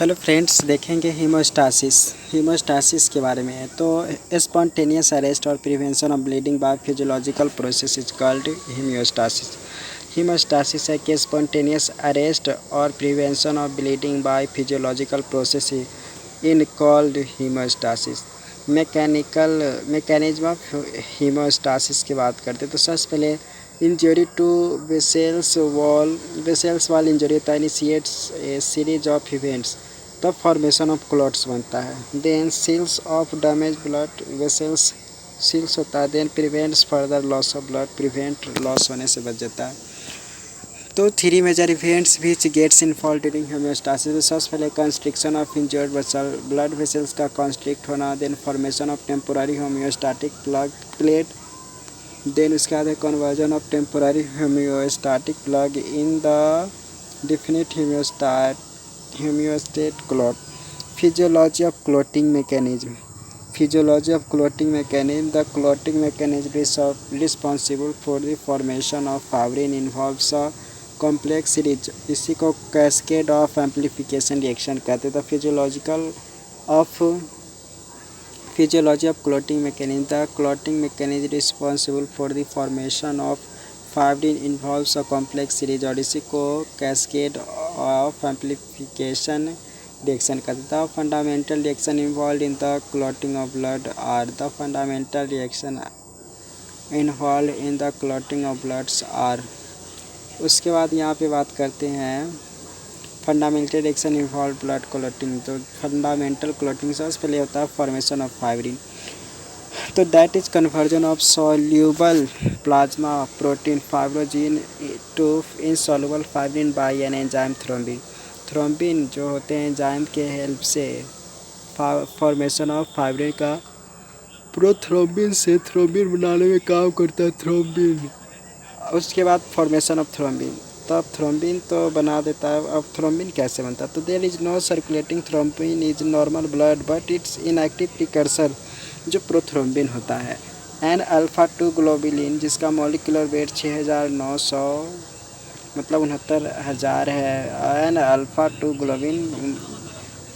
Hello friends, देखेंगे हीमोस्टासिस के बारे में। तो स्पॉन्टेनियस अरेस्ट और prevention of bleeding by physiological process is called haemostasis. Haemostasis है कि स्पॉन्टेनियस अरेस्ट और prevention of bleeding by physiological process in called haemostasis. Mechanism of haemostasis की बात करते हैं तो सबसे पहले injury to vessels wall injury होता है, initiates a series of events, तब फॉर्मेशन ऑफ क्लॉट्स बनता है। Then seals of damage blood vessels seals होता है। Then prevents further loss of blood, prevent loss होने से बच जाता है। तो three major events which gets involve during homeostasis. सबसे पहले constriction of injured blood vessels का कॉन्स्ट्रिक्ट होना। Then formation of temporary homeostatic plate. Then उसके बाद है conversion of temporary homeostatic plug in the definite homeostat clot. Physiology of clotting mechanism. Physiology of clotting mechanism. The clotting mechanism is responsible for the formation of fibrin involves a complex series. इसी को cascade of amplification reaction कहते हैं। The physiology of clotting mechanism. The clotting mechanism is responsible for the formation of fibrin involves a complex series और इसी को cascade of amplification reaction कहते हैं। The fundamental reaction involved in the clotting of blood are the fundamental reaction involved in the clotting of bloods are। उसके बाद यहाँ पे बात करते हैं fundamental reaction involve blood clotting. तो फंडामेंटल क्लॉटिंग सबसे पहले होता है फॉर्मेशन ऑफ फाइब्रिन। तो that is conversion of soluble plasma protein fibrinogen to insoluble fibrin by an enzyme thrombin. Thrombin जो होते हैं एंजाइम के हेल्प से फॉर्मेशन ऑफ फाइब्रिन का प्रोथ्रोम्बिन से थ्रोम्बिन बनाने में काम करता है थ्रोम्बिन। उसके बाद फॉर्मेशन ऑफ थ्रोम्बिन, तब थ्रोम्बिन तो बना देता है। अब थ्रोम्बिन कैसे बनता है? तो there is no circulating thrombin is normal blood but it's inactive precursor जो प्रोथ्रोम्बिन होता है। एन अल्फा 2 ग्लोबुलिन जिसका मॉलिक्यूलर वेट 6900 मतलब 69,000 है। An alpha 2 globin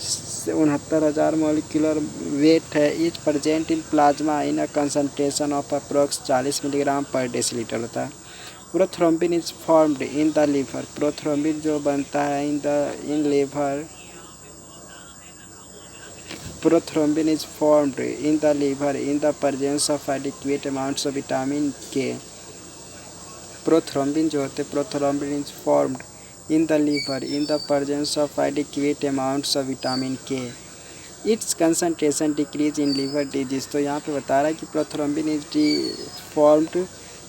69,000 molecular weight है। Is present in plasma in a concentration of approx 40 milligram per decilitre होता है। Prothrombin is formed in the liver. Prothrombin जो बनता है in liver. Prothrombin is formed in the liver in the presence of adequate amounts of vitamin K. Prothrombin जो होते हैं prothrombin is formed in the liver in the presence of adequate amounts of vitamin K. Its concentration decrease in liver disease। तो यहाँ पे बता रहा है कि prothrombin is formed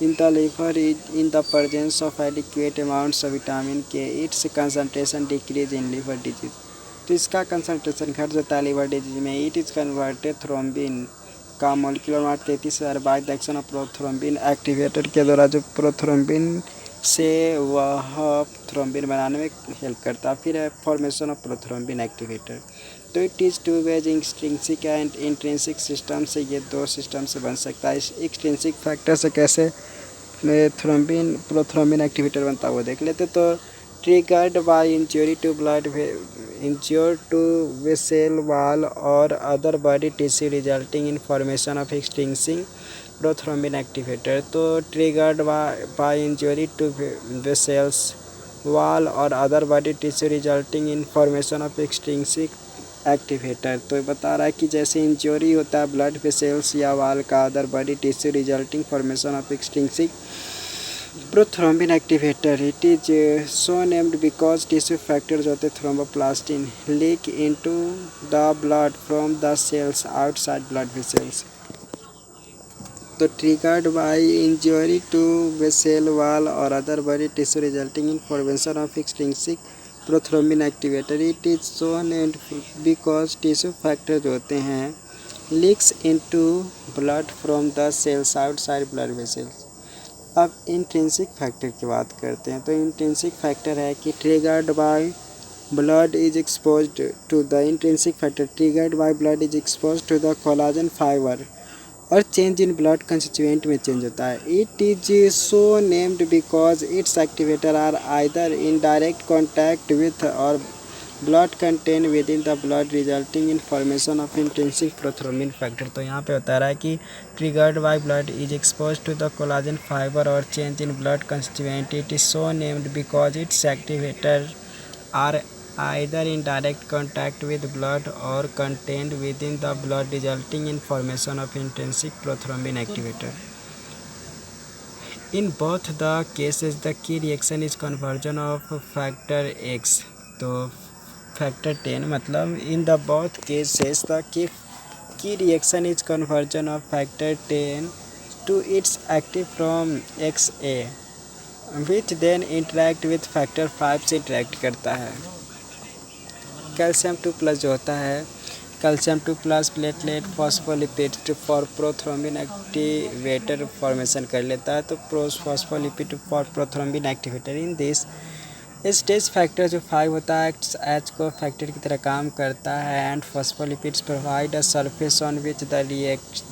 in the liver in the presence of adequate amounts of vitamin K. Its concentration decrease in liver disease। तो इसका concentration घट जाता है लिवर डिजीज में। इट इज कन्वर्टेड थ्रोम्बिन का molecular mass 33,000 by the action of prothrombin activator के द्वारा जो प्रोथ्रोम्बिन से वह थ्रोम्बिन बनाने में हेल्प करता है। फिर है फॉर्मेशन ऑफ प्रोथ्रोम्बिन एक्टिवेटर। तो it is two ways extrinsic and intrinsic system से ये दो सिस्टम से बन सकता है। इस एक्सट्रिंसिक फैक्टर से कैसे प्रोथ्रोम्बिन एक्टिवेटर बनता है वो देख लेते। तो triggered by injury to blood injure to vessel wall और other body tissue resulting in formation of extrinsic prothrombin activator. तो triggered by injury to vessels wall और other body tissue resulting in formation of extrinsic activator. तो बता रहा है कि जैसे injury होता है ब्लड वेसल्स या वाल का other body tissue resulting formation of extrinsic prothrombin activator. It is so named because tissue factor जो होते thromboplastin leak into the blood from the cells outside blood vessels. तो triggered by injury to vessel wall और other body tissue resulting in formation of extrinsic prothrombin activator. It is so named because tissue factor जो होते हैं leaks into blood from the cells outside blood vessels. अब intrinsic factor की बात करते हैं। तो इंट्रिंसिक फैक्टर है कि triggered by blood is exposed to the intrinsic factor triggered by blood is exposed to the collagen fibre और change in blood constituent में चेंज होता है। It is so named because its activator are either in direct contact with और blood contain within the blood resulting in formation of intrinsic prothrombin factor. तो यहाँ पे बता रहा है कि triggered by blood is expose to the collagen fibre और change in blood constituent. It is so named because its activator are either in direct contact with blood or contained within the blood resulting in formation of intrinsic prothrombin activator. In both the cases the key reaction is conversion of factor X. तो factor 10 मतलब in the both cases the key reaction is conversion of factor 10 to its active from XA which then interact with factor 5 से interact करता है। Calcium 2+ जो होता है, calcium 2+ platelet phospholipid for prothrombin activator formation कर लेता है। तो phospholipid for prothrombin activator in this stage factor जो 5 होता है एक्ट्स एज को फैक्टर की तरह काम करता है and phospholipids provide a surface on which the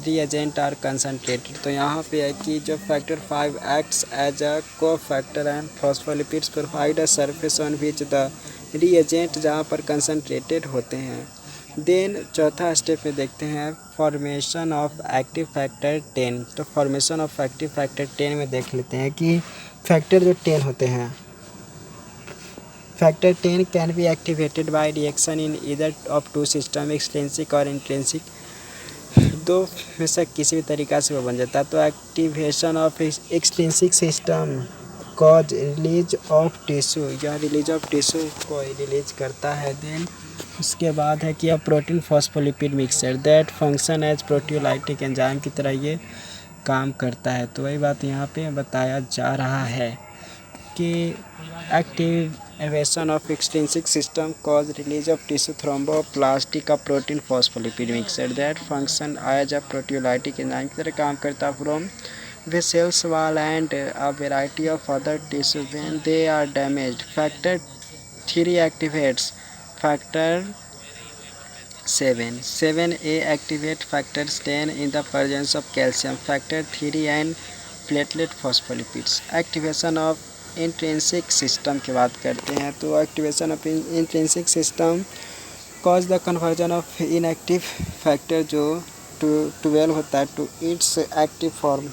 reagent are concentrated. तो यहाँ पे है कि जो फैक्टर 5 एक्ट्स एज अ को factor and phospholipids provide a surface on which the reagent जहाँ पर कंसनट्रेटेड होते हैं। देन चौथा स्टेप में देखते हैं फॉर्मेशन ऑफ एक्टिव फैक्टर 10। तो फॉर्मेशन ऑफ एक्टिव फैक्टर 10 में देख लेते हैं कि फैक्टर जो 10 होते हैं, factor 10 can be activated by reaction in either of two system extrinsic और इंट्रिंसिक। दो में से किसी भी तरीका से वो बन जाता है। तो activation of extrinsic system cause release of tissue या रिलीज ऑफ टिश्यू को रिलीज करता है। देन उसके बाद है कि अब protein phospholipid mixture that function as proteolytic enzyme की तरह ये काम करता है। तो वही बात यहाँ पे बताया जा रहा है कि activation of extrinsic system cause release of tissue thromboplastic का protein phospholipid mixture that function as a proteolytic enzyme की तरह काम करता है from vessels wall and a variety of other tissues when they are damaged. Factor 3 activates factor 7a activate factors 10 in the presence of calcium, factor 3 and platelet phospholipids. Activation of intrinsic system की बात करते हैं। तो activation of intrinsic system cause the conversion of inactive factor जो 12 होता है to its active form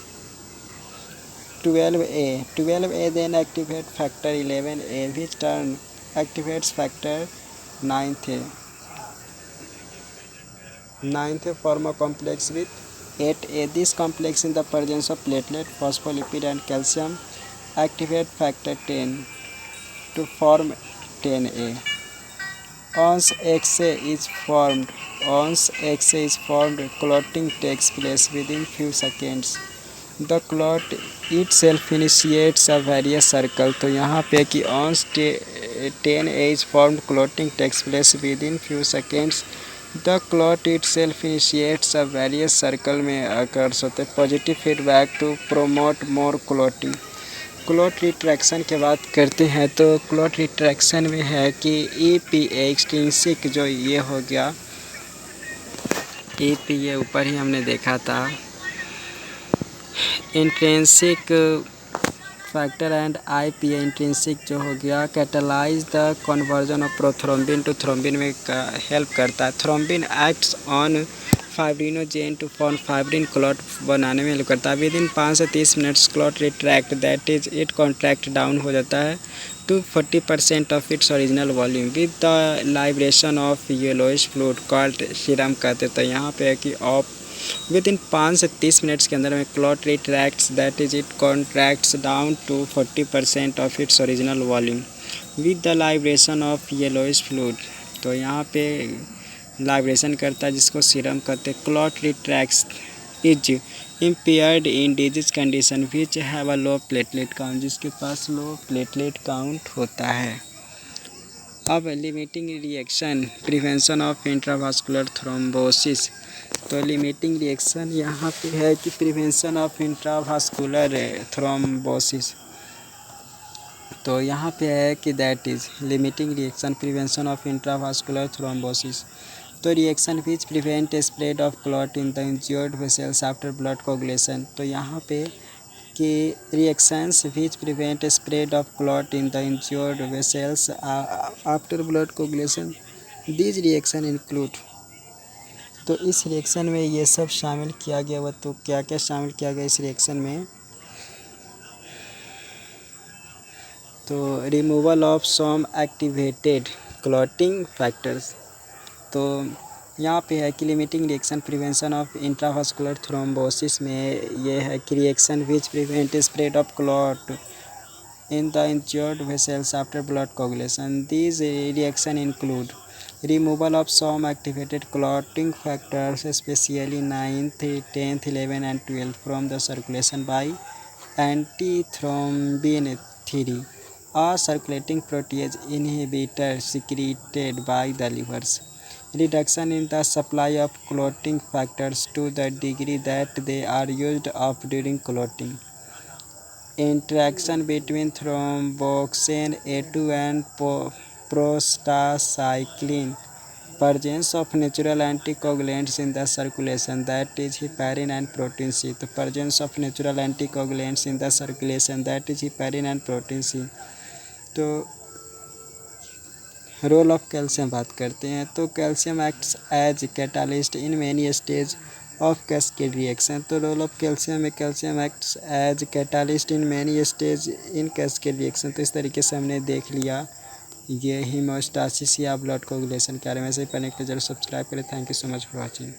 12a then activate factor 11a which turn activates factor 9th form a complex with 8a. This complex in the presence of platelet, phospholipid and calcium activate factor 10 to form 10a. Once XA is formed, clotting takes place within few seconds. The clot itself initiates a various circle. तो यहाँ पे कि once 10A is formed, clotting takes place within few seconds. The clot itself initiates a various circle में occurs होते positive feedback to promote more clotting. Clot retraction के बात करते हैं। तो क्लॉट रिट्रैक्शन में है कि EPA एक्सट्रिंसिक जो ये हो गया, EPA ऊपर ही हमने देखा था, intrinsic factor and IPA intrinsic जो हो गया catalyse the conversion of prothrombin to thrombin में हेल्प करता है। Thrombin acts on fibrinogen to form fibrin clot बनाने में हेल्प करता है। विद इन 5 से 30 minutes clot retract that is it contract down हो जाता है to 40% of its original volume with the liberation of yellowish fluid called serum कहते। तो यहाँ पे है कि ऑफ विद इन 5 से 30 मिनट्स के अंदर में clot retracts that is it contracts down to 40% of its original volume with the liberation of yellowish fluid. तो यहाँ पे लाइब्रेशन करता है जिसको सीरम कहते हैं। Clot retracts is impaired in disease condition which have a low platelet count, जिसके पास low platelet count होता है। अब limiting reaction prevention of intravascular thrombosis. तो लिमिटिंग रिएक्शन यहाँ पे है कि प्रिवेंशन ऑफ इंट्रावास्कुलर थ्रोम्बोसिस। तो यहाँ पे है कि that is limiting reaction prevention of intravascular thrombosis. तो reaction which prevent spread of clot in the injured vessels after blood coagulation. तो यहाँ पे reactions which prevent spread of clot in the injured vessels after blood coagulation. These reaction include, तो इस reaction में ये सब शामिल किया गया हुआ। तो क्या क्या शामिल किया गया इस रिएक्शन में? तो removal of some activated clotting factors. तो यहाँ पे है कि limiting reaction prevention of intravascular thrombosis में ये है कि reaction which prevent spread of clot in the injured vessels after blood coagulation. These reactions include removal of some activated clotting factors, especially 9th, 10th, 11th, and 12th from the circulation by antithrombin 3, a circulating protease inhibitor secreted by the livers. Reduction in the supply of clotting factors to the degree that they are used up during clotting. Interaction between thromboxane A2 and prostacyclin. Presence of natural anticoagulants in the circulation, that is heparin and protein C. तो presence of natural anticoagulants in the circulation, that is heparin and protein C. तो role of calcium बात करते हैं। तो calcium acts as catalyst in many stage of cascade reaction. तो role of calcium में calcium acts as catalyst in many stage in cascade reaction. तो इस तरीके से हमने देख लिया ये हीमोस्टासिस या ब्लड कोगुलेशन के बारे में। से पहले के जरूर सब्सक्राइब करें। Thank you so much for watching.